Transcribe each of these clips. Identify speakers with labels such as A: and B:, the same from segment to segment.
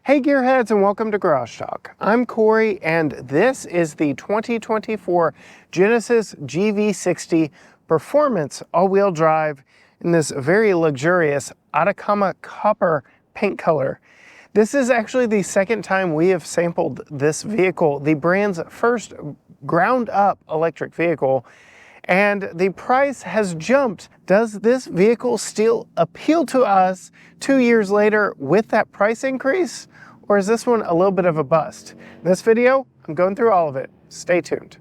A: Hey Gearheads, and welcome to Garage Talk. I'm Corey and this is the 2024 Genesis GV60 Performance all-wheel drive in this very luxurious Atacama copper paint color. This is actually the second time we have sampled this vehicle, the brand's first ground-up electric vehicle, and the price has jumped. Does this vehicle still appeal to us 2 years later with that price increase? Or is this one a little bit of a bust? In this video, I'm going through all of it. Stay tuned.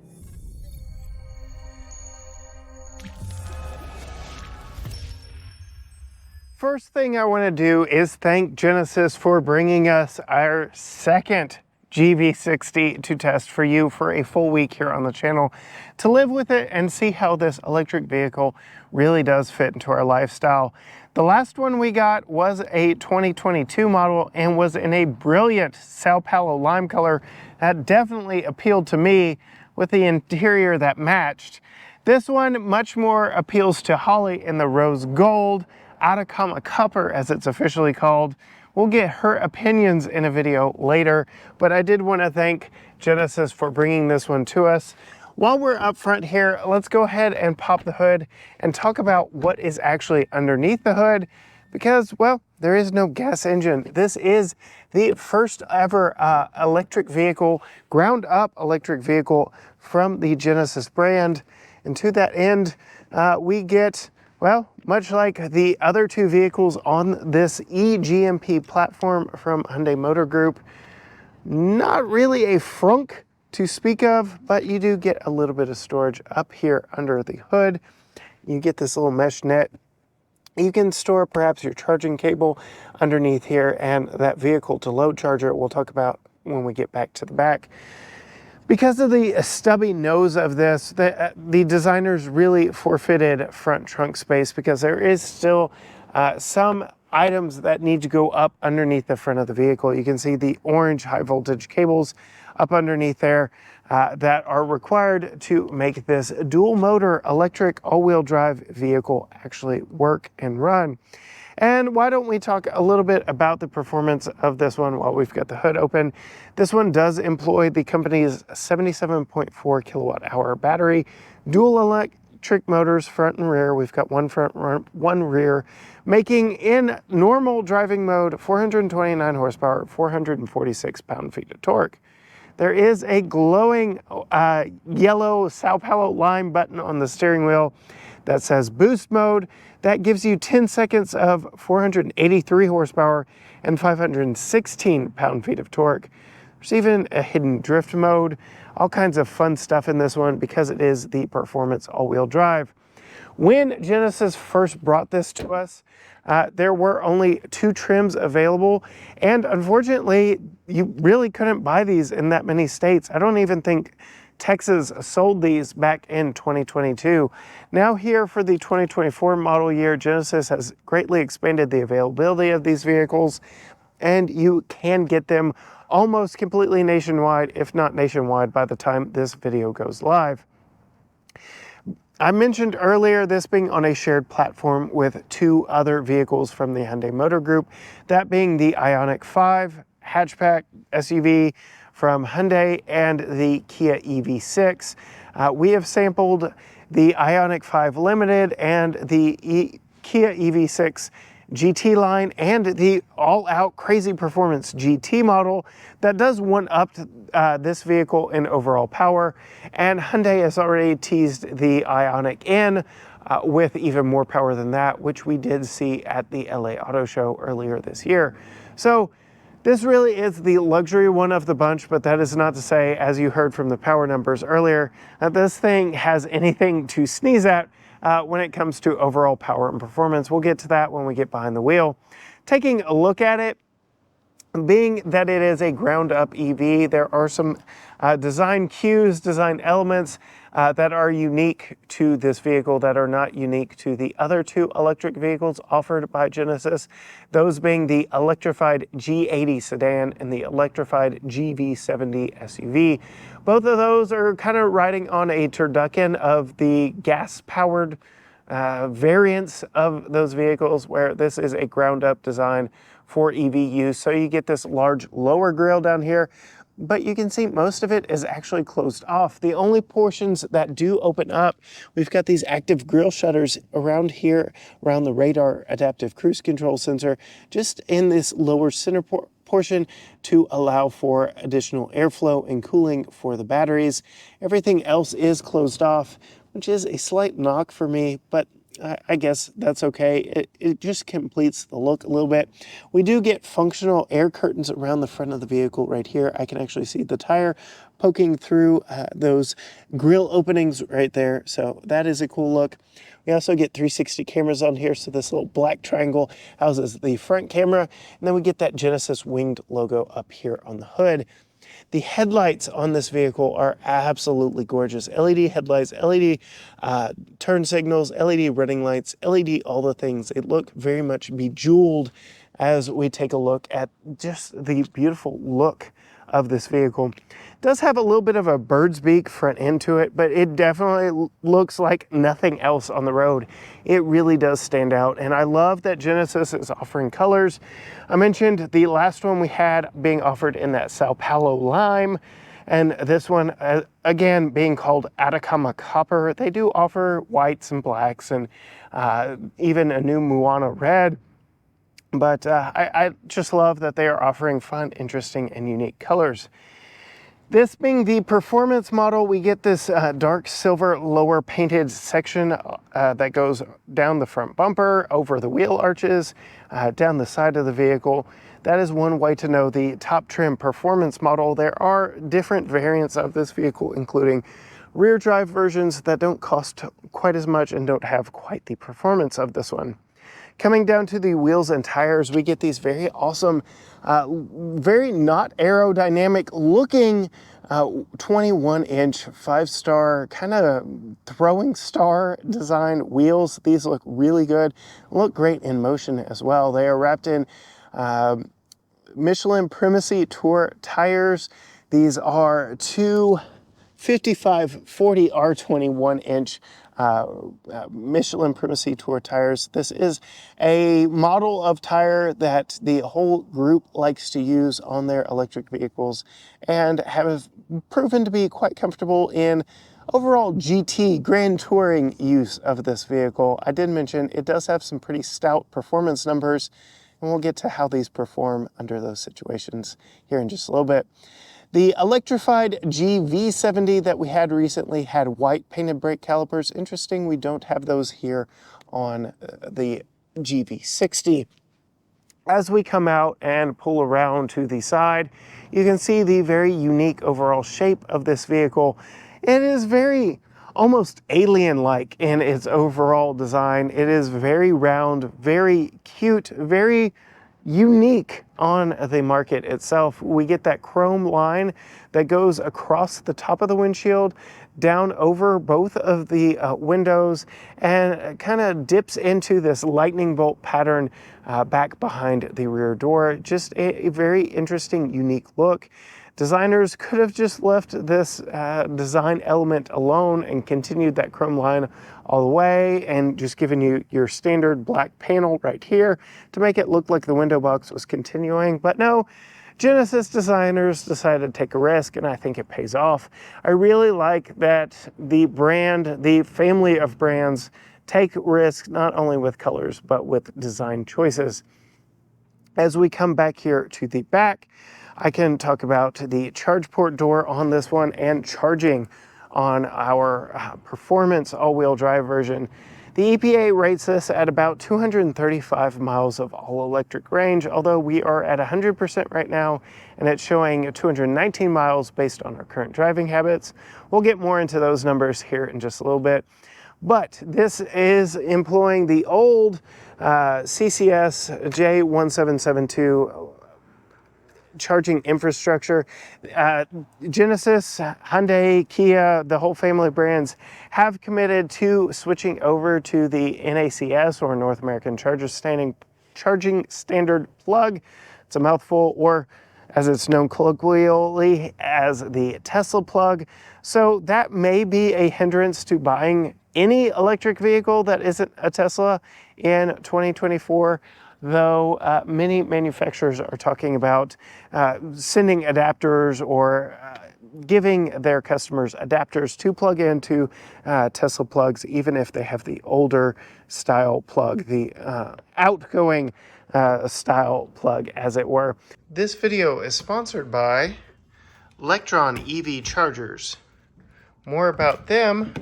A: First thing I want to do is thank Genesis for bringing us our second GV60 to test for you for a full week here on the channel to live with it and see how this electric vehicle really does fit into our lifestyle. The last one we got was a 2022 model and was in a brilliant Sao Paulo lime color that definitely appealed to me with the interior that matched. This one much more appeals to Holly in the rose gold, Atacama copper as it's officially called. We'll get her opinions in a video later, but I did want to thank Genesis for bringing this one to us. While we're up front here, let's go ahead and pop the hood and talk about what is actually underneath the hood because, well, there is no gas engine. This is the first ever electric vehicle, ground up electric vehicle from the Genesis brand. And to that end, we get, well, much like the other two vehicles on this eGMP platform from Hyundai Motor Group, not really a frunk to speak of, but you do get a little bit of storage up here under the hood. You get this little mesh net. You can store perhaps your charging cable underneath here and that vehicle to load charger we'll talk about when we get back to the back. Because of the stubby nose of this, the designers really forfeited front trunk space because there is still some items that need to go up underneath the front of the vehicle. You can see the orange high voltage cables up underneath there that are required to make this dual motor electric all-wheel drive vehicle actually work and run. And why don't we talk a little bit about the performance of this one while we've got the hood open. This one does employ the company's 77.4 kilowatt hour battery, dual electric motors front and rear. We've got one front, one rear, making in normal driving mode 429 horsepower, 446 pound-feet of torque. There is a glowing yellow Sao Paulo lime button on the steering wheel that says boost mode. That gives you 10 seconds of 483 horsepower and 516 pound-feet of torque. There's even a hidden drift mode, all kinds of fun stuff in this one because it is the performance all-wheel drive. When Genesis first brought this to us, there were only 2 trims available, and unfortunately, you really couldn't buy these in that many states. I don't even think Texas sold these back in 2022. Now here for the 2024 model year, Genesis has greatly expanded the availability of these vehicles, and you can get them almost completely nationwide, if not nationwide, by the time this video goes live. I mentioned earlier this being on a shared platform with 2 other vehicles from the Hyundai Motor Group, that being the Ioniq 5 hatchback SUV from Hyundai and the Kia EV6. We have sampled the Ioniq 5 Limited and the Kia EV6 GT line and the all-out crazy performance GT model that does one-up this vehicle in overall power. And Hyundai has already teased the Ioniq N with even more power than that, which we did see at the LA Auto Show earlier this year. So this really is the luxury one of the bunch, but that is not to say, as you heard from the power numbers earlier, that this thing has anything to sneeze at when it comes to overall power and performance. We'll get to that when we get behind the wheel. Taking a look at it, being that it is a ground-up EV, there are some design cues, design elements that are unique to this vehicle that are not unique to the other 2 electric vehicles offered by Genesis, those being the electrified G80 sedan and the electrified GV70 SUV. Both of those are kind of riding on a turducken of the gas-powered variants of those vehicles, where this is a ground-up design for EV use. So you get this large lower grille down here, but you can see most of it is actually closed off. The only portions that do open up, we've got these active grille shutters around here, around the radar adaptive cruise control sensor, just in this lower center portion to allow for additional airflow and cooling for the batteries. Everything else is closed off, which is a slight knock for me, but I guess that's okay. It just completes the look a little bit. We do get functional air curtains around the front of the vehicle right here. I can actually see the tire poking through those grille openings right there. So that is a cool look. We also get 360 cameras on here. So this little black triangle houses the front camera. And then we get that Genesis winged logo up here on the hood. The headlights on this vehicle are absolutely gorgeous. LED headlights, LED turn signals, LED running lights, LED all the things. They look very much bejeweled as we take a look at just the beautiful look of this vehicle. It does have a little bit of a bird's beak front end to it, but it definitely looks like nothing else on the road. It really does stand out, and I love that Genesis is offering colors. I mentioned the last one we had being offered in that Sao Paulo lime, and this one, again, being called Atacama Copper. They do offer whites and blacks and even a new Moana red. But I just love that they are offering fun, interesting, and unique colors. This being the performance model, we get this dark silver lower painted section that goes down the front bumper, over the wheel arches, down the side of the vehicle. That is one way to know the top trim performance model. There are different variants of this vehicle, including rear drive versions that don't cost quite as much and don't have quite the performance of this one. Coming down to the wheels and tires, we get these very awesome, very not aerodynamic looking 21-inch 5-star kind of throwing star design wheels. These look really good, look great in motion as well. They are wrapped in Michelin Primacy Tour tires. These are two 55/40 R21-inch Michelin Primacy Tour tires. This is a model of tire that the whole group likes to use on their electric vehicles and have proven to be quite comfortable in overall GT Grand Touring use of this vehicle. I did mention it does have some pretty stout performance numbers, and we'll get to how these perform under those situations here in just a little bit. The electrified GV60 that we had recently had white painted brake calipers. Interesting, we don't have those here on the GV60. As we come out and pull around to the side, you can see the very unique overall shape of this vehicle. It is very almost alien-like in its overall design. It is very round, very cute, very unique on the market itself. We get that chrome line that goes across the top of the windshield, down over both of the windows, and kind of dips into this lightning bolt pattern back behind the rear door. Just a very interesting, unique look. Designers could have just left this design element alone and continued that chrome line all the way and just given you your standard black panel right here to make it look like the window box was continuing. But no, Genesis designers decided to take a risk, and I think it pays off. I really like that the brand, the family of brands, take risks not only with colors but with design choices. As we come back here to the back, I can talk about the charge port door on this one and charging on our performance all-wheel drive version. The EPA rates this at about 235 miles of all-electric range, although we are at 100% right now, and it's showing 219 miles based on our current driving habits. We'll get more into those numbers here in just a little bit. But this is employing the old CCS J1772 charging infrastructure. Genesis, Hyundai, Kia, the whole family of brands have committed to switching over to the NACS, or North American Charging Standard plug. It's a mouthful, or as it's known colloquially as the Tesla plug. So that may be a hindrance to buying any electric vehicle that isn't a Tesla in 2024. though many manufacturers are talking about sending adapters or giving their customers adapters to plug into Tesla plugs, even if they have the older style plug, the outgoing style plug, as it were. This video is sponsored by Lectron EV chargers. More about them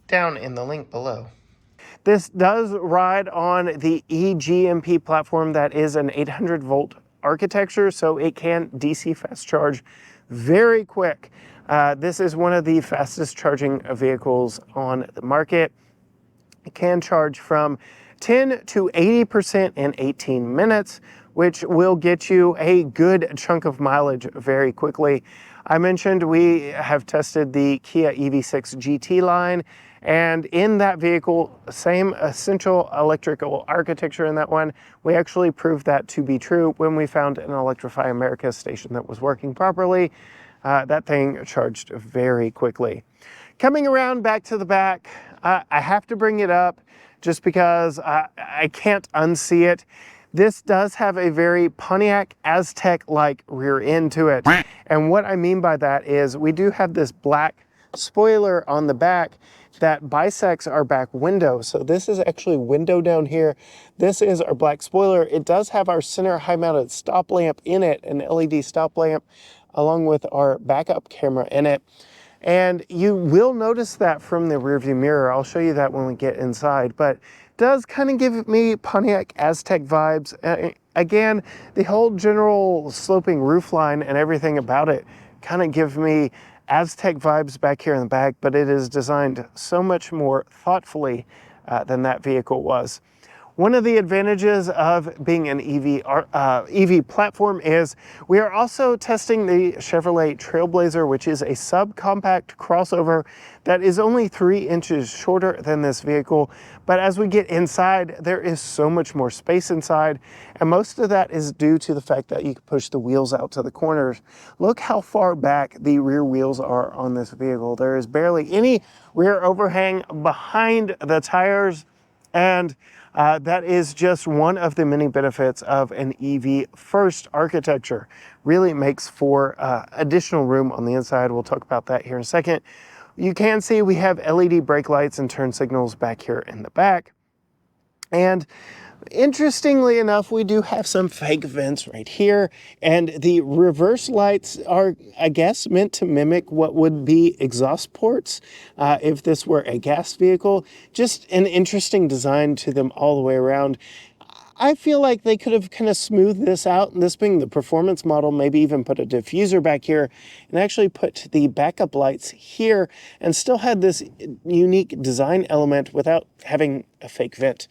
A: down in the link below. This does ride on the eGMP platform that is an 800 volt architecture, so it can DC fast charge very quick. This is one of the fastest charging vehicles on the market. It can charge from 10 to 80% in 18 minutes, which will get you a good chunk of mileage very quickly. I mentioned we have tested the Kia EV6 GT line, and in that vehicle, same essential electrical architecture in that one, we actually proved that to be true when we found an Electrify America station that was working properly. That thing charged very quickly. Coming around back to the back, I have to bring it up just because I can't unsee it. This does have a very Pontiac Aztec-like rear end to it. And what I mean by that is we do have this black spoiler on the back that bisects our back window. So this is actually window down here. This is our black spoiler. It does have our center high-mounted stop lamp in it, an LED stop lamp, along with our backup camera in it. And you will notice that from the rearview mirror. I'll show you that when we get inside, but it does kind of give me Pontiac Aztec vibes. Again, the whole general sloping roofline and everything about it kind of gives me Aztec vibes back here in the back, but it is designed so much more thoughtfully than that vehicle was. One of the advantages of being an EV platform is we are also testing the Chevrolet Trailblazer, which is a subcompact crossover that is only 3 inches shorter than this vehicle. But as we get inside, there is so much more space inside, and most of that is due to the fact that you can push the wheels out to the corners. Look how far back the rear wheels are on this vehicle. There is barely any rear overhang behind the tires, and that is just one of the many benefits of an EV first architecture. Really makes for additional room on the inside. We'll talk about that here in a second. You can see we have LED brake lights and turn signals back here in the back. And interestingly enough, we do have some fake vents right here, and the reverse lights are, I guess, meant to mimic what would be exhaust ports if this were a gas vehicle. Just an interesting design to them all the way around. I feel like they could have kind of smoothed this out, and this being the performance model, maybe even put a diffuser back here and actually put the backup lights here and still had this unique design element without having a fake vent.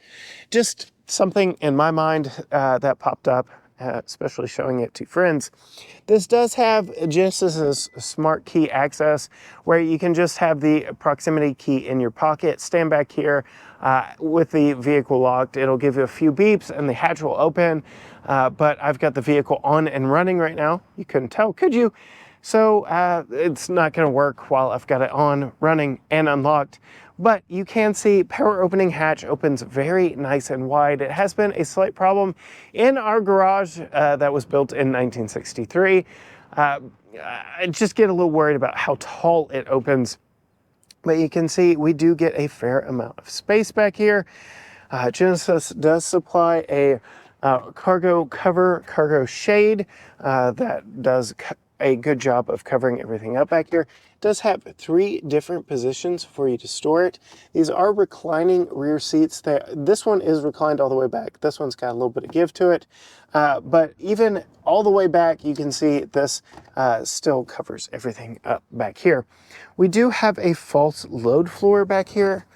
A: Just something in my mind that popped up, especially showing it to friends. This does have Genesis's smart key access, where you can just have the proximity key in your pocket, stand back here with the vehicle locked. It'll give you a few beeps and the hatch will open, but I've got the vehicle on and running right now. You couldn't tell, could you? So it's not going to work while I've got it on, running, and unlocked. But you can see power opening hatch opens very nice and wide. It has been a slight problem in our garage that was built in 1963. I just get a little worried about how tall it opens. But you can see we do get a fair amount of space back here. Genesis does supply a cargo cover, cargo shade that does a good job of covering everything up back here. It does have 3 different positions for you to store it. These are reclining rear seats. This one is reclined all the way back. This one's got a little bit of give to it. But even all the way back, you can see this still covers everything up back here. We do have a false load floor back here.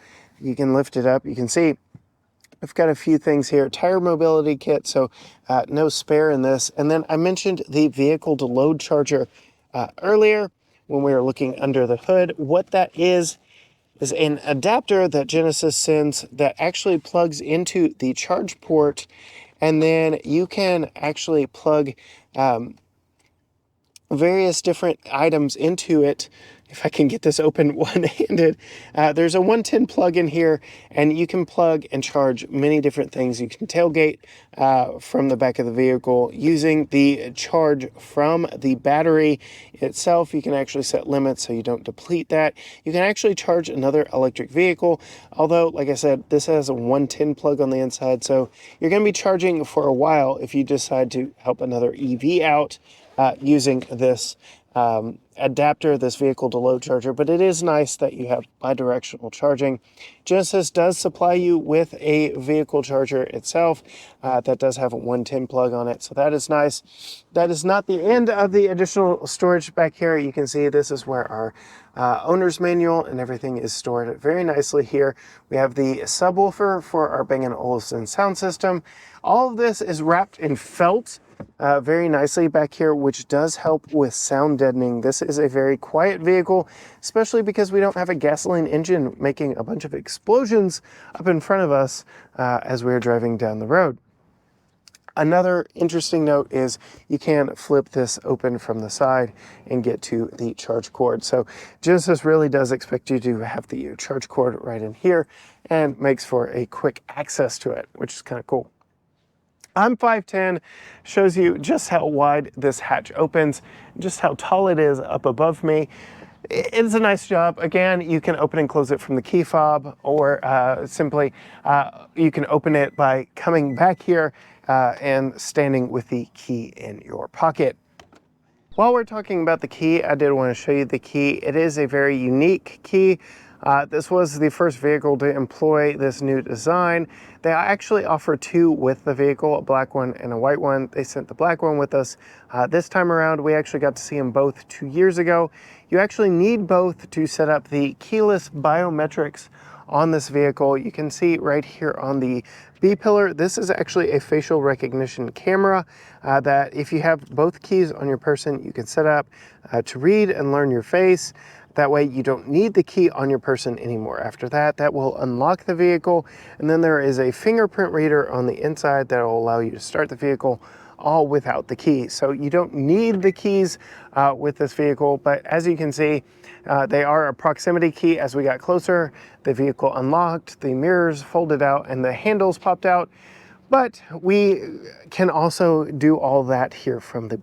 A: You can lift it up. You can see I've got a few things here. Tire mobility kit, so no spare in this. And then I mentioned the vehicle to load charger earlier when we were looking under the hood. What that is an adapter that Genesis sends that actually plugs into the charge port, and then you can actually plug various different items into it if I can get this open one-handed, there's a 110 plug in here, and you can plug and charge many different things. You can tailgate from the back of the vehicle using the charge from the battery itself. You can actually set limits so you don't deplete that. You can actually charge another electric vehicle, although, like I said, this has a 110 plug on the inside, so you're going to be charging for a while if you decide to help another EV out using this adapter, this vehicle to load charger. But it is nice that you have bidirectional charging. Genesis does supply you with a vehicle charger itself that does have a 110 plug on it, so that is nice. That is not the end of the additional storage back here. You can see this is where our owner's manual and everything is stored very nicely here. We have the subwoofer for our Bang & Olufsen sound system. All of this is wrapped in felt very nicely back here, which does help with sound deadening. This is a very quiet vehicle, especially because we don't have a gasoline engine making a bunch of explosions up in front of us as we're driving down the road. Another interesting note is you can flip this open from the side and get to the charge cord. So Genesis really does expect you to have the charge cord right in here and makes for a quick access to it, which is kind of cool. I'm 5'10", shows you just how wide this hatch opens, just how tall it is up above me. It's a nice job. Again, you can open and close it from the key fob, or simply you can open it by coming back here and standing with the key in your pocket. While we're talking about the key, I did want to show you the key. It is a very unique key. This was the first vehicle to employ this new design. They actually offer two with the vehicle, a black one and a white one. They sent the black one with us this time around. We actually got to see them both 2 years ago. You actually need both to set up the keyless biometrics on this vehicle. You can see right here on the B-pillar, this is actually a facial recognition camera that if you have both keys on your person, you can set up to read and learn your face. That way you don't need the key on your person anymore. After that, that will unlock the vehicle. And then there is a fingerprint reader on the inside that will allow you to start the vehicle all without the key. So you don't need the keys with this vehicle, but as you can see, they are a proximity key. As we got closer, the vehicle unlocked, the mirrors folded out, and the handles popped out. But we can also do all that here from the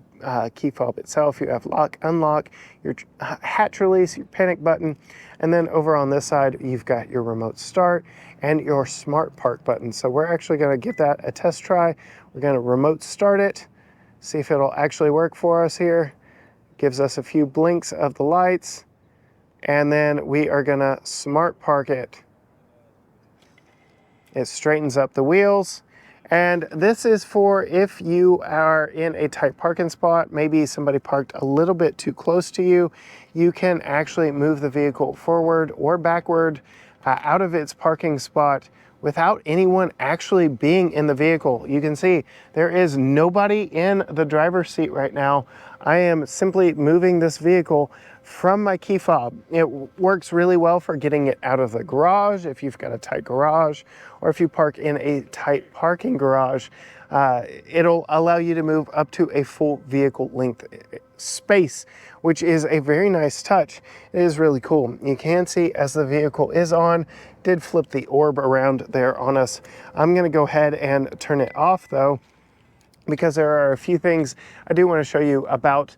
A: key fob itself. You have lock, unlock, your hatch release, your panic button, and then over on this side, you've got your remote start and your smart park button. So we're actually gonna give that a test try. We're gonna remote start it, see if it'll actually work for us here. Gives us a few blinks of the lights, and then we are gonna smart park it. It straightens up the wheels. And this is for if you are in a tight parking spot, maybe somebody parked a little bit too close to you, you can actually move the vehicle forward or backward out of its parking spot without anyone actually being in the vehicle. You can see there is nobody in the driver's seat right now. I am simply moving this vehicle from my key fob. It works really well for getting it out of the garage if you've got a tight garage, or if you park in a tight parking garage. It'll allow you to move up to a full vehicle length space, which is a very nice touch. It is really cool. You can see as the vehicle is on, did flip the orb around there on us. I'm gonna go ahead and turn it off though, because there are a few things I do want to show you about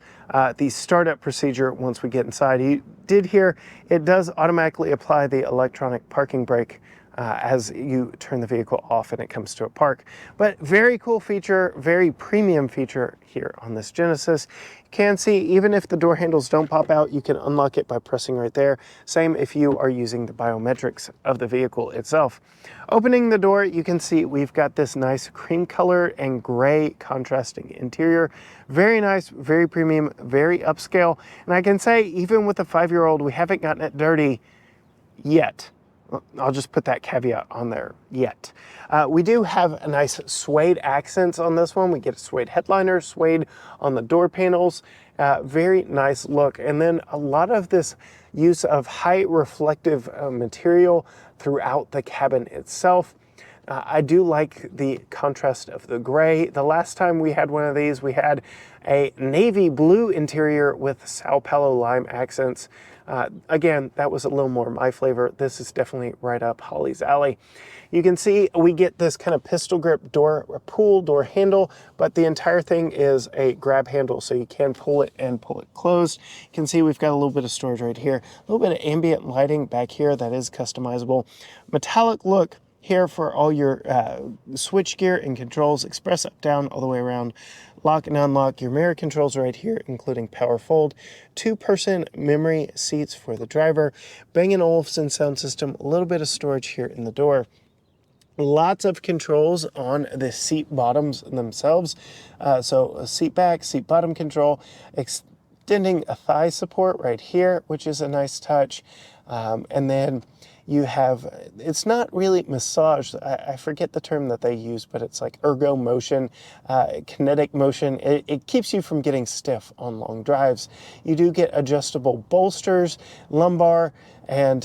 A: the startup procedure once we get inside. You did hear it does automatically apply the electronic parking brake as you turn the vehicle off and it comes to a park. But very cool feature, very premium feature here on this Genesis. You can see even if the door handles don't pop out, you can unlock it by pressing right there. Same if you are using the biometrics of the vehicle itself. Opening the door, you can see we've got this nice cream color and gray contrasting interior. Very nice, very premium, very upscale. And I can say even with a 5-year-old, we haven't gotten it dirty yet. I'll just put that caveat on there, yet. We do have a nice suede accents on this one. We get a suede headliner, suede on the door panels, very nice look. And then a lot of this use of high reflective material throughout the cabin itself. I do like the contrast of the gray. The last time we had one of these, we had a navy blue interior with Sao Paulo lime accents. Again, that was a little more my flavor. This is definitely right up Holly's alley. You can see we get this kind of pistol grip door, pull door handle, but the entire thing is a grab handle, so you can pull it and pull it closed. You can see we've got a little bit of storage right here, a little bit of ambient lighting back here that is customizable. Metallic look here for all your switch gear and controls, express up, down, all the way around. Lock and unlock your mirror controls right here, including power fold. 2-person memory seats for the driver. Bang & Olufsen sound system, a little bit of storage here in the door. Lots of controls on the seat bottoms themselves. So a seat back, seat bottom control, extending a thigh support right here, which is a nice touch. And then you have, it's not really massage, I forget the term that they use, but it's like ergo motion, kinetic motion. It keeps you from getting stiff on long drives. You do get adjustable bolsters, lumbar, and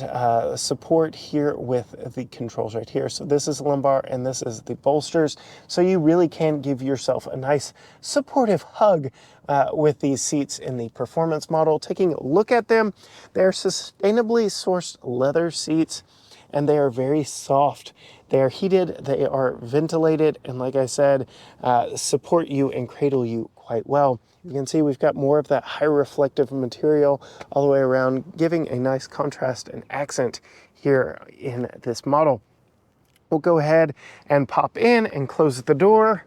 A: support here with the controls right here. So this is lumbar and this is the bolsters. So you really can give yourself a nice supportive hug with these seats in the performance model. Taking a look at them, they're sustainably sourced leather seats and they are very soft. They are heated, they are ventilated, and like I said, support you and cradle you quite well. You can see we've got more of that high reflective material all the way around, giving a nice contrast and accent here in this model. We'll go ahead and pop in and close the door,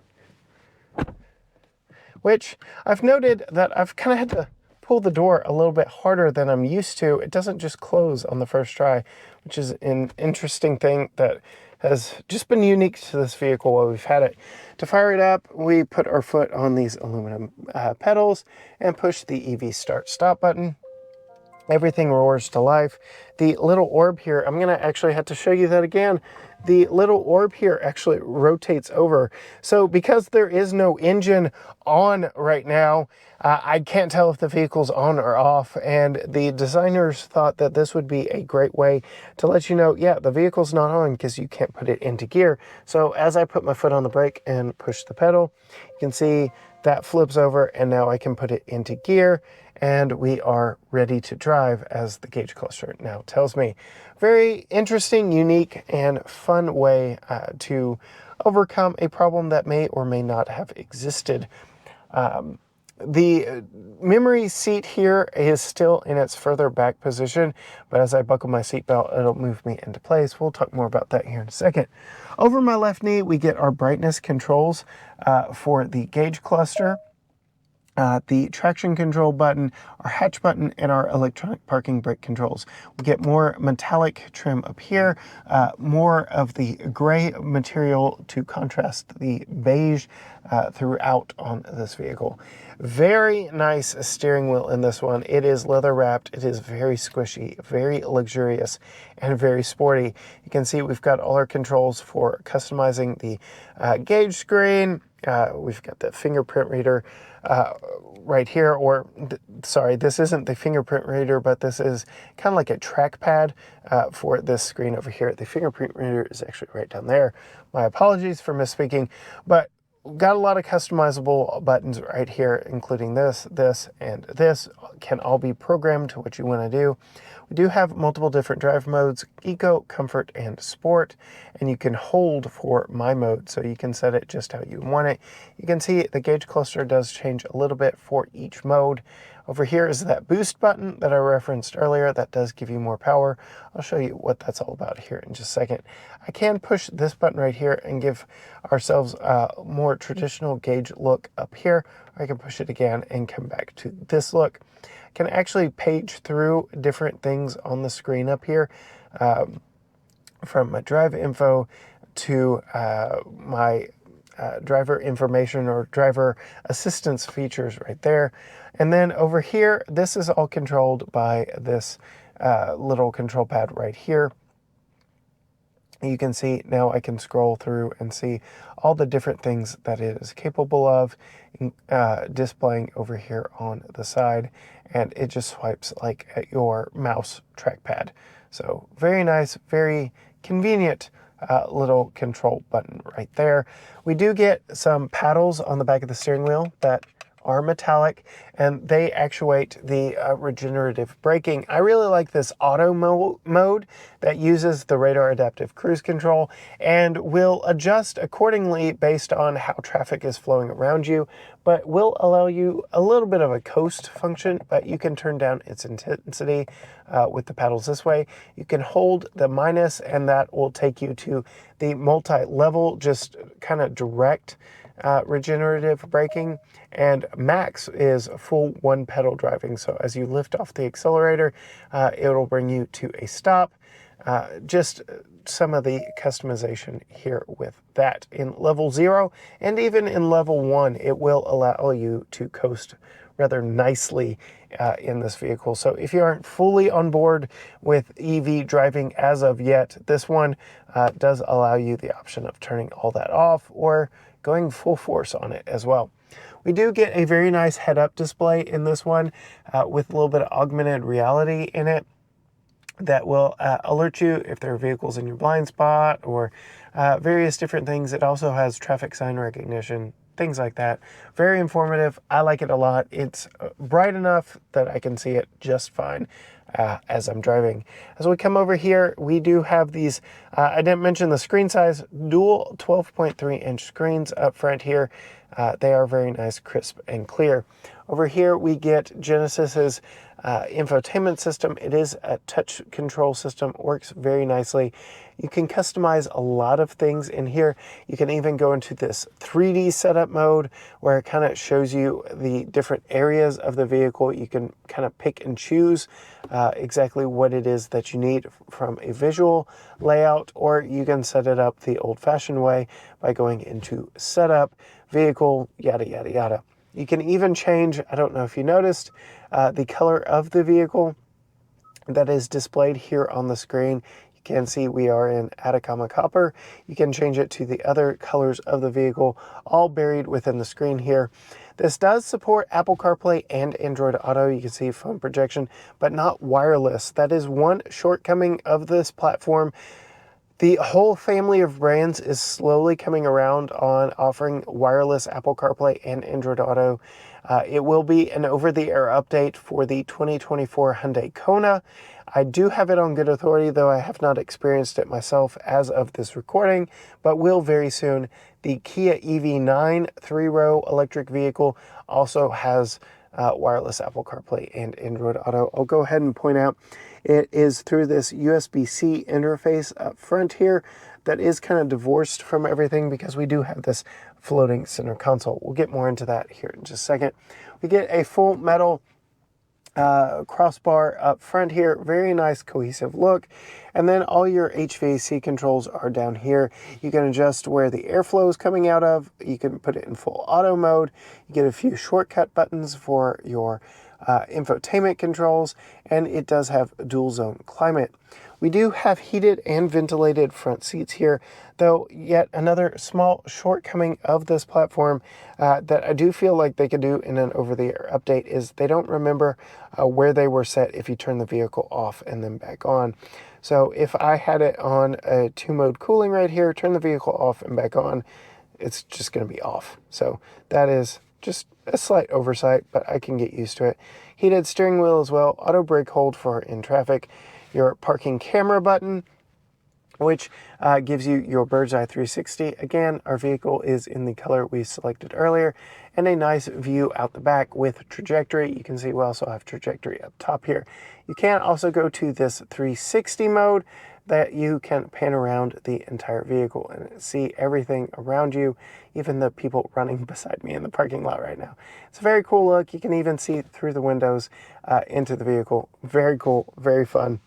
A: which I've noted that I've kind of had to pull the door a little bit harder than I'm used to. It doesn't just close on the first try, which is an interesting thing that has just been unique to this vehicle while we've had it. To fire it up, we put our foot on these aluminum pedals and push the EV start stop button. Everything roars to life. The little orb here, I'm gonna actually have to show you that again. The little orb here actually rotates over. So because there is no engine on right now, I can't tell if the vehicle's on or off, and the designers thought that this would be a great way to let you know, yeah, the vehicle's not on because you can't put it into gear. So as I put my foot on the brake and push the pedal, you can see that flips over and now I can put it into gear and we are ready to drive, as the gauge cluster now tells me. Very interesting, unique, and fun way to overcome a problem that may or may not have existed. The memory seat here is still in its further back position, but as I buckle my seatbelt, it'll move me into place. We'll talk more about that here in a second. Over my left knee, we get our brightness controls for the gauge cluster, the traction control button, our hatch button, and our electronic parking brake controls. We get more metallic trim up here, more of the gray material to contrast the beige throughout on this vehicle. Very nice steering wheel in this one. It is leather wrapped, it is very squishy, very luxurious, and very sporty. You can see we've got all our controls for customizing the gauge screen. We've got the fingerprint reader right here, or sorry, this isn't the fingerprint reader, but this is kind of like a trackpad for this screen over here. The fingerprint reader is actually right down there. My apologies for misspeaking, but we've got a lot of customizable buttons right here, including this, this, and this can all be programmed to what you want to do. We do have multiple different drive modes: Eco, Comfort, and Sport, and you can hold for my mode, so you can set it just how you want it. You can see the gauge cluster does change a little bit for each mode. Over here is that boost button that I referenced earlier that does give you more power. I'll show you what that's all about here in just a second. I can push this button right here and give ourselves a more traditional gauge look up here. I can push it again and come back to this look. I can actually page through different things on the screen up here, from my drive info to my driver information or driver assistance features right there. And then over here, this is all controlled by this little control pad right here. You can see now I can scroll through and see all the different things that it is capable of displaying over here on the side, and it just swipes like at your mouse trackpad. So very nice, very convenient little control button right there. We do get some paddles on the back of the steering wheel that are metallic, and they actuate the regenerative braking. I really like this auto mode that uses the radar adaptive cruise control and will adjust accordingly based on how traffic is flowing around you, but will allow you a little bit of a coast function, but you can turn down its intensity with the paddles this way. You can hold the minus, and that will take you to the multi-level, just kind of direct regenerative braking, and max is full one pedal driving. So as you lift off the accelerator, it'll bring you to a stop. Just some of the customization here with that. In level 0 and even in level 1, it will allow you to coast rather nicely in this vehicle. So if you aren't fully on board with EV driving as of yet, this one does allow you the option of turning all that off or going full force on it as well. We do get a very nice head-up display in this one with a little bit of augmented reality in it that will alert you if there are vehicles in your blind spot or various different things. It also has traffic sign recognition, things like that. Very informative. I like it a lot. It's bright enough that I can see it just fine as I'm driving. As we come over here, we do have these, I didn't mention the screen size, dual 12.3-inch screens up front here. They are very nice, crisp, and clear. Over here, we get Genesis's infotainment system. It is a touch control system, works very nicely. You can customize a lot of things in here. You can even go into this 3D setup mode where it kind of shows you the different areas of the vehicle. You can kind of pick and choose exactly what it is that you need from a visual layout, or you can set it up the old-fashioned way by going into setup, vehicle, yada, yada, yada. You can even change, I don't know if you noticed, the color of the vehicle that is displayed here on the screen. You can see we are in Atacama Copper. You can change it to the other colors of the vehicle, all buried within the screen here. This does support Apple CarPlay and Android Auto. You can see phone projection, but not wireless. That is one shortcoming of this platform. The whole family of brands is slowly coming around on offering wireless Apple CarPlay and Android Auto. It will be an over-the-air update for the 2024 Hyundai Kona. I do have it on good authority, though I have not experienced it myself as of this recording, but will very soon. The Kia EV9 3-row electric vehicle also has wireless Apple CarPlay and Android Auto. I'll go ahead and point out it is through this USB-C interface up front here that is kind of divorced from everything because we do have this floating center console. We'll get more into that here in just a second. We get a full metal crossbar up front here, very nice cohesive look, and then all your HVAC controls are down here. You can adjust where the airflow is coming out of. You can put it in full auto mode. You get a few shortcut buttons for your infotainment controls, and it does have dual zone climate. We do have heated and ventilated front seats here, though yet another small shortcoming of this platform that I do feel like they could do in an over-the-air update is they don't remember where they were set if you turn the vehicle off and then back on. So if I had it on a 2-mode cooling right here, turn the vehicle off and back on, it's just going to be off. So that is just a slight oversight, but I can get used to it. Heated steering wheel as well, auto brake hold for in traffic, your parking camera button, which gives you your bird's eye 360. Again, our vehicle is in the color we selected earlier, and a nice view out the back with trajectory. You can see we also have trajectory up top here. You can also go to this 360 mode that you can pan around the entire vehicle and see everything around you, even the people running beside me in the parking lot right now. It's a very cool look. You can even see through the windows into the vehicle. Very cool, very fun.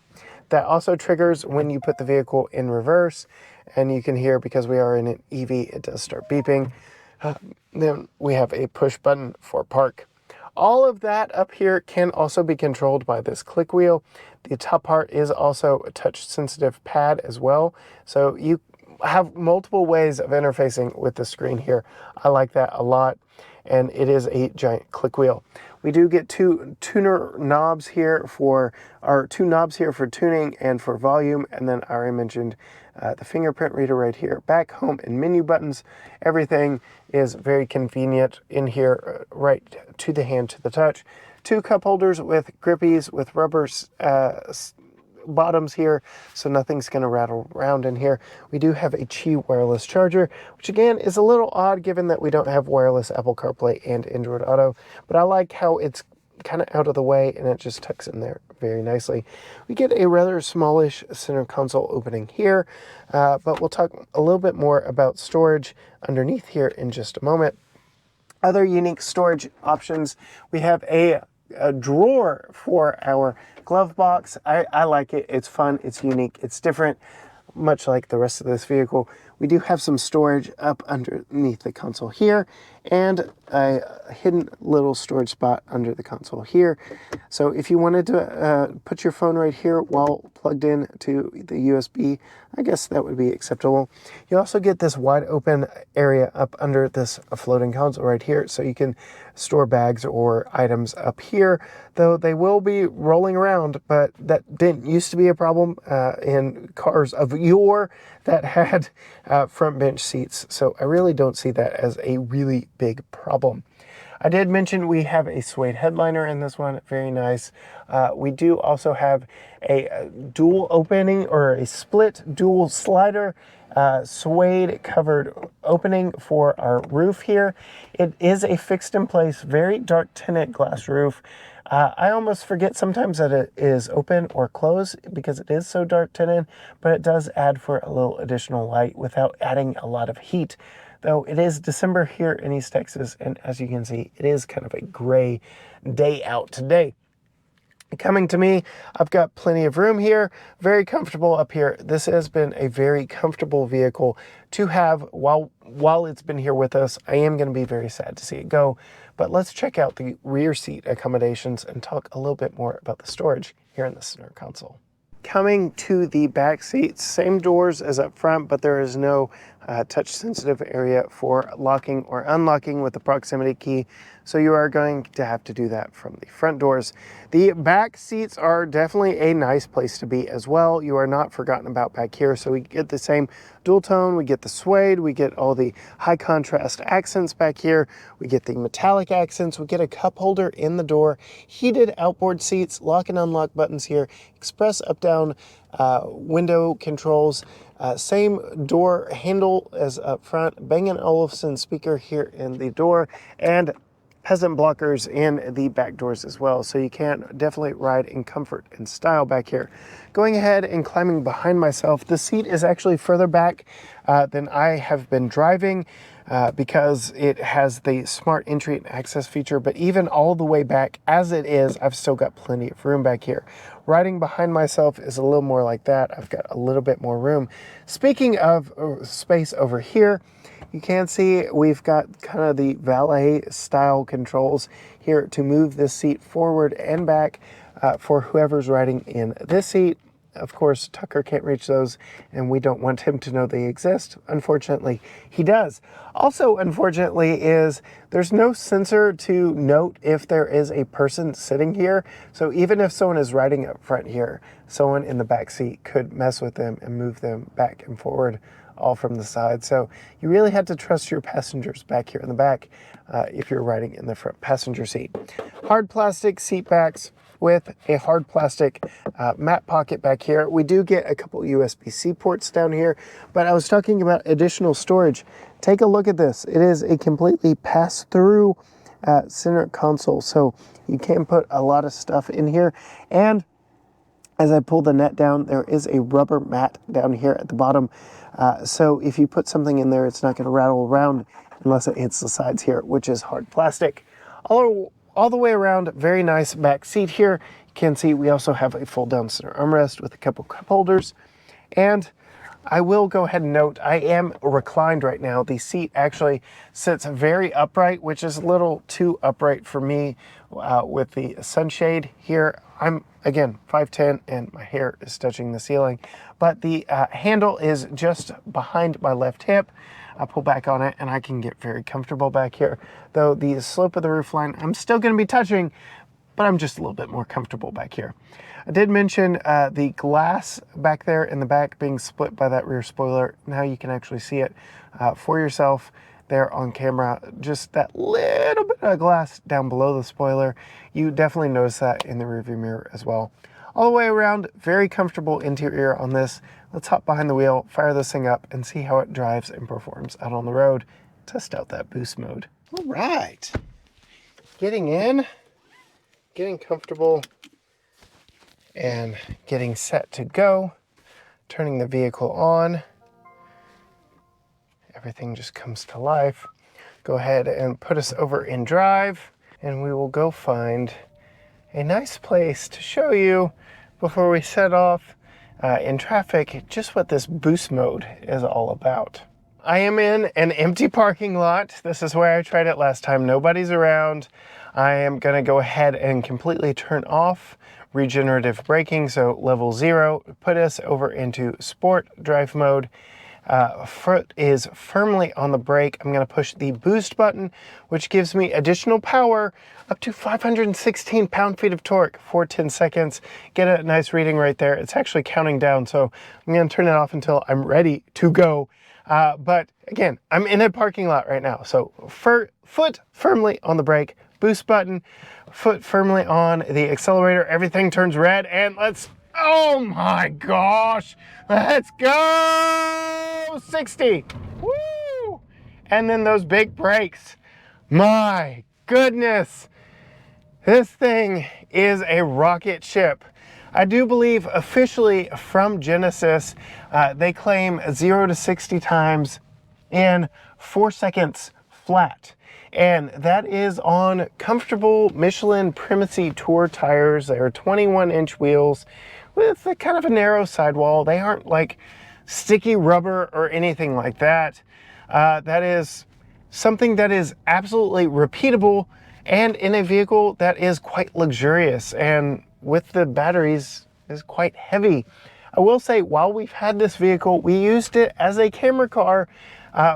A: That also triggers when you put the vehicle in reverse, and you can hear, because we are in an EV, it does start beeping. Then we have a push button for park. All of that up here can also be controlled by this click wheel. The top part is also a touch sensitive pad as well. So you have multiple ways of interfacing with the screen here. I like that a lot, and it is a giant click wheel. We do get two knobs here for tuning and for volume, and then I already mentioned the fingerprint reader right here. Back, home, and menu buttons. Everything is very convenient in here, right to the hand, to the touch. 2 cup holders with grippies with rubber bottoms here, so nothing's going to rattle around in here. We do have a Qi wireless charger, which again is a little odd given that we don't have wireless Apple CarPlay and Android Auto, but I like how it's kind of out of the way and it just tucks in there very nicely. We get a rather smallish center console opening here, but we'll talk a little bit more about storage underneath here in just a moment. Other unique storage options, we have a drawer for our glove box. I like it. It's fun, it's unique, it's different, much like the rest of this vehicle. We do have some storage up underneath the console here, and a hidden little storage spot under the console here. So if you wanted to put your phone right here while plugged in to the USB, I guess that would be acceptable. You also get this wide open area up under this floating console right here, so you can store bags or items up here, though they will be rolling around, but that didn't used to be a problem in cars of yore that had front bench seats, so I really don't see that as a really big problem. I did mention we have a Suede headliner in this one, very nice. We do also have a dual opening or a split dual slider Suede covered opening for our roof here. It is a fixed in place, very dark tinted glass roof. I almost forget sometimes that it is open or closed because it is so dark tinted, but it does add for a little additional light without adding a lot of heat. Though it is December here in East Texas, and as you can see, it is kind of a gray day out today. Coming to me, I've got plenty of room here, very comfortable up here. This has been a very comfortable vehicle to have while it's been here with us. I am going to be very sad to see it go, but let's check out the rear seat accommodations and talk a little bit more about the storage here in the center console. Coming to the back seats, same doors as up front, but there is no touch sensitive area for locking or unlocking with the proximity key. So you are going to have to do that from the front doors. The back seats are definitely a nice place to be as well. You are not forgotten about back here. So we get the same dual tone, we get the suede, we get all the high contrast accents back here. We get the metallic accents, we get a cup holder in the door, heated outboard seats, lock and unlock buttons here, express up down window controls, same door handle as up front, Bang & Olufsen speaker here in the door, and peasant blockers in the back doors as well, so you can definitely ride in comfort and style back here. Going ahead and climbing behind myself, the seat is actually further back than I have been driving because it has the smart entry and access feature, but even all the way back as it is, I've still got plenty of room back here. Riding behind myself is a little more like that. I've got a little bit more room. Speaking of space over here, you can see we've got kind of the valet style controls here to move this seat forward and back for whoever's riding in this seat. Of course, Tucker can't reach those, and we don't want him to know they exist. Unfortunately, he does. Also, unfortunately, is there's no sensor to note if there is a person sitting here. So even if someone is riding up front here, someone in the back seat could mess with them and move them back and forward all from the side. So you really had to trust your passengers back here in the back if you're riding in the front passenger seat. Hard plastic seat backs with a hard plastic mat pocket back here. We do get a couple USB-C ports down here, but I was talking about additional storage. Take a look at this. It is a completely pass-through center console, so you can put a lot of stuff in here. And as I pull the net down, there is a rubber mat down here at the bottom. So if you put something in there, it's not going to rattle around unless it hits the sides here, which is hard plastic. All the way around, very nice back seat here. You can see we also have a fold down center armrest with a couple cup holders. And I will go ahead and note, I am reclined right now. The seat actually sits very upright, which is a little too upright for me with the sunshade here. I'm, again, 5'10", and my hair is touching the ceiling, but the handle is just behind my left hip. I pull back on it and I can get very comfortable back here. Though the slope of the roofline, I'm still gonna be touching, but I'm just a little bit more comfortable back here. I did mention the glass back there in the back being split by that rear spoiler. Now you can actually see it for yourself there on camera. Just that little bit of glass down below the spoiler. You definitely notice that in the rearview mirror as well. All the way around, very comfortable interior on this. Let's hop behind the wheel, fire this thing up, and see how it drives and performs out on the road. Test out that boost mode. All right. Getting in, getting comfortable, and getting set to go. Turning the vehicle on. Everything just comes to life. Go ahead and put us over in drive, and we will go find a nice place to show you before we set off in traffic just what this boost mode is all about. I am in an empty parking lot. This is where I tried it last time. Nobody's around. I am gonna go ahead and completely turn off regenerative braking, so level 0, put us over into sport drive mode. Foot is firmly on the brake. I'm going to push the boost button, which gives me additional power up to 516 pound-feet of torque for 10 seconds. Get a nice reading right there. It's actually counting down, so I'm going to turn it off until I'm ready to go. But again, I'm in a parking lot right now, so foot firmly on the brake, boost button, foot firmly on the accelerator. Everything turns red, and let's, oh my gosh, let's go 60. Woo! And then those big brakes. My goodness, this thing is a rocket ship. I do believe officially from Genesis, they claim 0 to 60 times in 4 seconds flat. And that is on comfortable Michelin Primacy Tour tires. They are 21-inch wheels with a kind of a narrow sidewall. They aren't like sticky rubber or anything like that. That is something that is absolutely repeatable and in a vehicle that is quite luxurious, and with the batteries is quite heavy. I will say, while we've had this vehicle, we used it as a camera car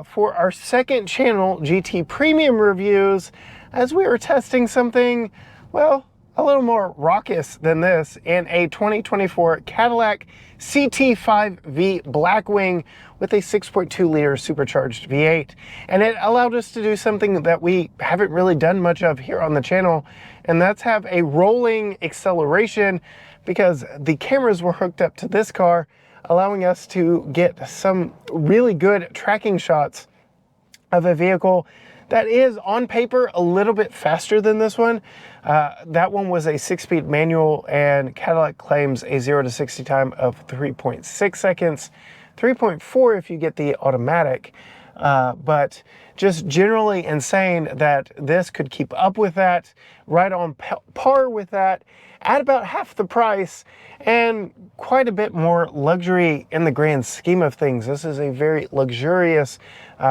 A: for our second channel, GT Premium Reviews, as we were testing something, well, a little more raucous than this in a 2024 Cadillac CT5V Blackwing with a 6.2 liter supercharged V8. And it allowed us to do something that we haven't really done much of here on the channel, and that's have a rolling acceleration, because the cameras were hooked up to this car, allowing us to get some really good tracking shots of a vehicle that is on paper a little bit faster than this one. That one was a 6-speed manual, and Cadillac claims a 0 to 60 time of 3.6 seconds, 3.4 if you get the automatic. But just generally insane that this could keep up with that, right on par with that, at about half the price, and quite a bit more luxury in the grand scheme of things. This is a very luxurious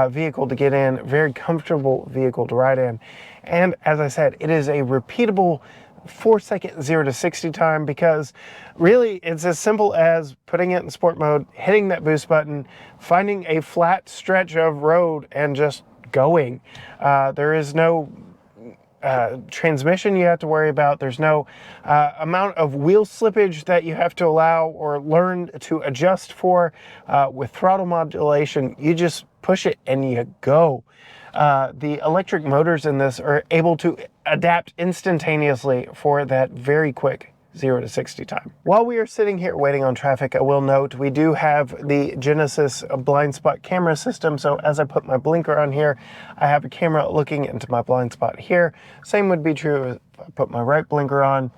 A: vehicle to get in, very comfortable vehicle to ride in. And as I said, it is a repeatable 4-second 0 to 60 time, because really it's as simple as putting it in sport mode, hitting that boost button, finding a flat stretch of road and just going. There is no transmission you have to worry about. There's no amount of wheel slippage that you have to allow or learn to adjust for with throttle modulation. You just push it and you go. The electric motors in this are able to adapt instantaneously for that very quick 0 to 60 time. While we are sitting here waiting on traffic, I will note we do have the Genesis blind spot camera system. So as I put my blinker on here, I have a camera looking into my blind spot here. Same would be true if I put my right blinker on.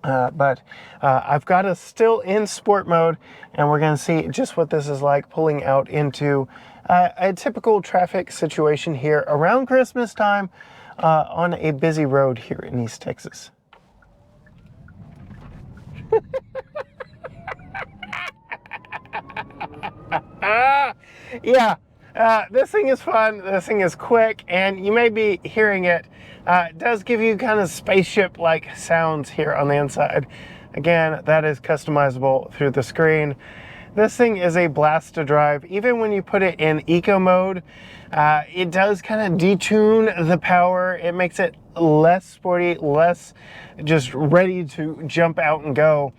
A: But I've got us still in sport mode, and we're going to see just what this is like pulling out into a typical traffic situation here around Christmas time on a busy road here in East Texas. Yeah, this thing is fun, this thing is quick, and you may be hearing it It does give you kind of spaceship-like sounds here on the inside. Again, that is customizable through the screen. This thing is a blast to drive. Even when you put it in eco mode, it does kind of detune the power. It makes it less sporty, less just ready to jump out and go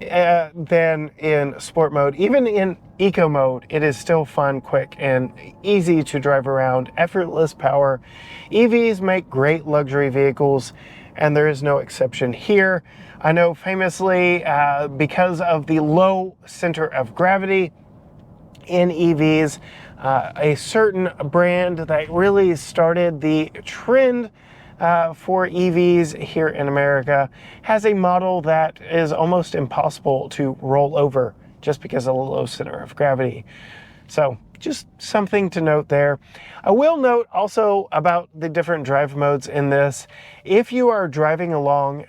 A: than in sport mode. Even in eco mode, it is still fun, quick, and easy to drive around. Effortless power. EVs make great luxury vehicles, and there is no exception here. I know famously, because of the low center of gravity in EVs, a certain brand that really started the trend for EVs here in America has a model that is almost impossible to roll over just because of the low center of gravity. So just something to note there. I will note also about the different drive modes in this. If you are driving along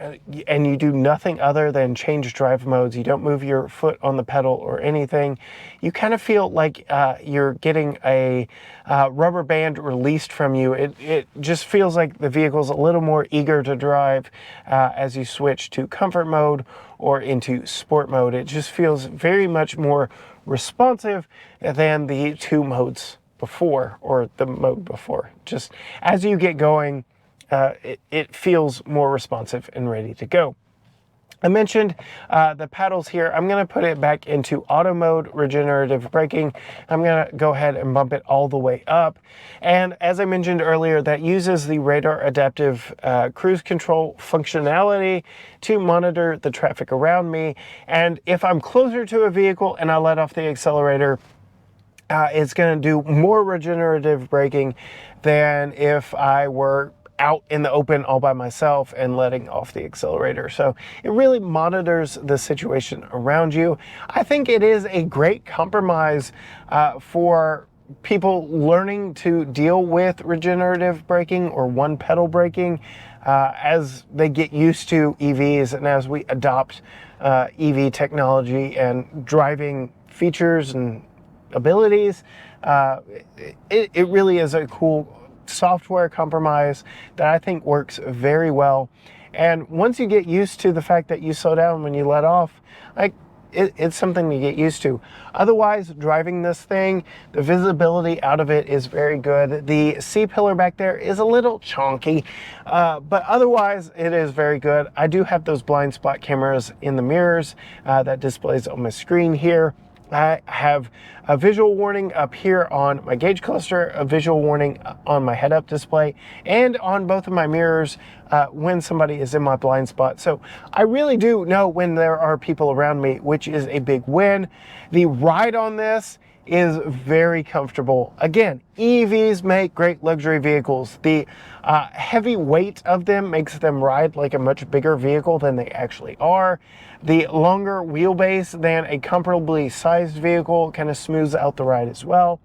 A: and you do nothing other than change drive modes, you don't move your foot on the pedal or anything, you kind of feel like you're getting a rubber band released from you. It just feels like the vehicle's a little more eager to drive as you switch to comfort mode or into sport mode. It just feels very much more responsive than the two modes before, or the mode before. Just as you get going, it feels more responsive and ready to go. I mentioned the paddles here. I'm going to put it back into auto mode, regenerative braking. I'm going to go ahead and bump it all the way up. And as I mentioned earlier, that uses the radar adaptive cruise control functionality to monitor the traffic around me. And if I'm closer to a vehicle and I let off the accelerator, it's going to do more regenerative braking than if I were out in the open all by myself and letting off the accelerator. So it really monitors the situation around you. I think it is a great compromise for people learning to deal with regenerative braking or one pedal braking as they get used to EVs and as we adopt EV technology and driving features and abilities. It really is a cool software compromise that I think works very well. And once you get used to the fact that you slow down when you let off, like it's something to get used to. Otherwise, driving this thing, the visibility out of it is very good. The C-pillar back there is a little chonky, but otherwise it is very good. I do have those blind spot cameras in the mirrors that displays on my screen here. I have a visual warning up here on my gauge cluster, a visual warning on my head-up display, and on both of my mirrors when somebody is in my blind spot. So I really do know when there are people around me, which is a big win. The ride on this is very comfortable. Again, EVs make great luxury vehicles. The heavy weight of them makes them ride like a much bigger vehicle than they actually are. The longer wheelbase than a comfortably sized vehicle kind of smooths out the ride as well.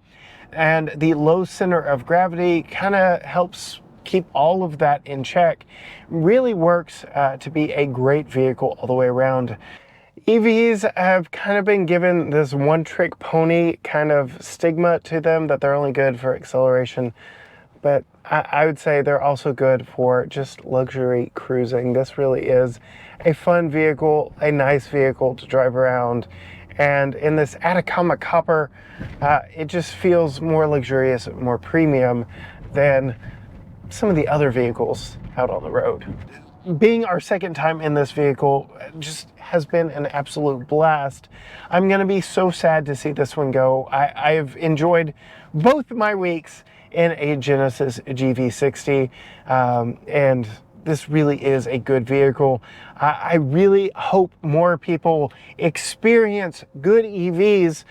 A: And the low center of gravity kind of helps keep all of that in check. Really works to be a great vehicle all the way around. EVs have kind of been given this one-trick pony kind of stigma to them, that they're only good for acceleration, but I would say they're also good for just luxury cruising. This really is a fun vehicle, a nice vehicle to drive around, and in this Atacama copper, it just feels more luxurious, more premium than some of the other vehicles out on the road. Being our second time in this vehicle just has been an absolute blast. I'm going to be so sad to see this one go. I've enjoyed both my weeks in a Genesis GV60, and this really is a good vehicle. I really hope more people experience good EVs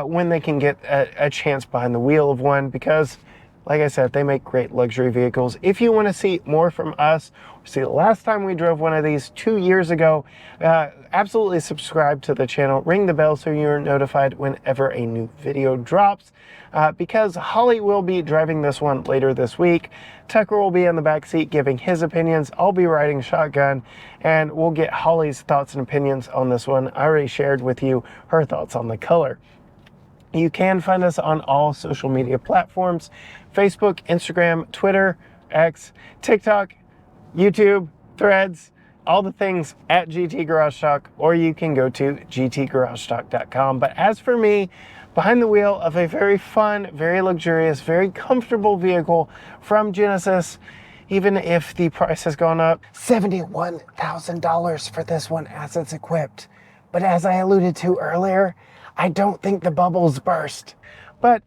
A: when they can get a chance behind the wheel of one, because like I said, they make great luxury vehicles. If you want to see more from us, or see the last time we drove one of these 2 years ago, absolutely subscribe to the channel, ring the bell so you're notified whenever a new video drops, because Holly will be driving this one later this week. Tucker will be in the back seat giving his opinions. I'll be riding shotgun, and we'll get Holly's thoughts and opinions on this one. I already shared with you her thoughts on the color. You can find us on all social media platforms: Facebook, Instagram, Twitter, X, TikTok, YouTube, Threads, all the things at GT Garage Talk, or you can go to gtgaragetalk.com. But as for me, behind the wheel of a very fun, very luxurious, very comfortable vehicle from Genesis, even if the price has gone up, $71,000 for this one as it's equipped. But as I alluded to earlier, I don't think the bubbles burst. But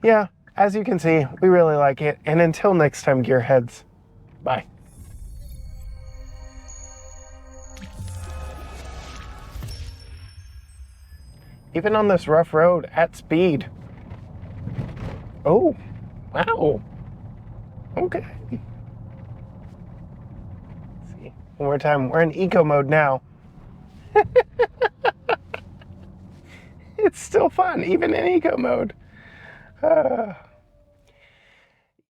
A: yeah, as you can see, we really like it. And until next time, gearheads, bye. Even on this rough road at speed. Oh, wow. Okay. Let's see, one more time. We're in eco mode now. It's still fun, even in eco mode.